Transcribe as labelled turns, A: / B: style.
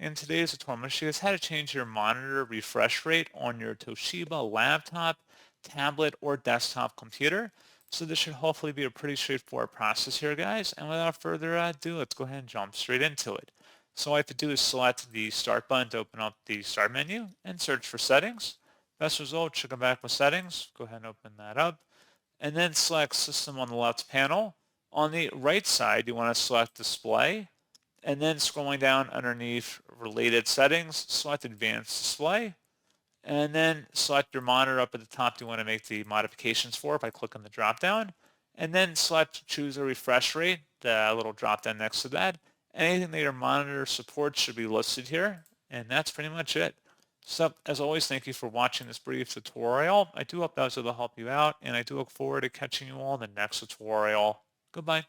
A: In today's tutorial, I'm going to show you guys how to change your monitor refresh rate on your Toshiba laptop, tablet, or desktop computer. So this should hopefully be a pretty straightforward process here, guys. And without further ado, let's go ahead and jump straight into it. So all I have to do is select the Start button to open up the Start menu and search for Settings. Best result should come back with Settings. Go ahead and open that up. And then select System on the left panel. On the right side, you want to select Display. And then scrolling down underneath related settings, select advanced display, and then select your monitor up at the top you want to make the modifications for by clicking the drop down, and then select choose a refresh rate, the little drop down next to that. Anything that your monitor supports should be listed here, and that's pretty much it. So as always, thank you for watching this brief tutorial. I do hope that was able to help you out, and I do look forward to catching you all in the next tutorial. Goodbye.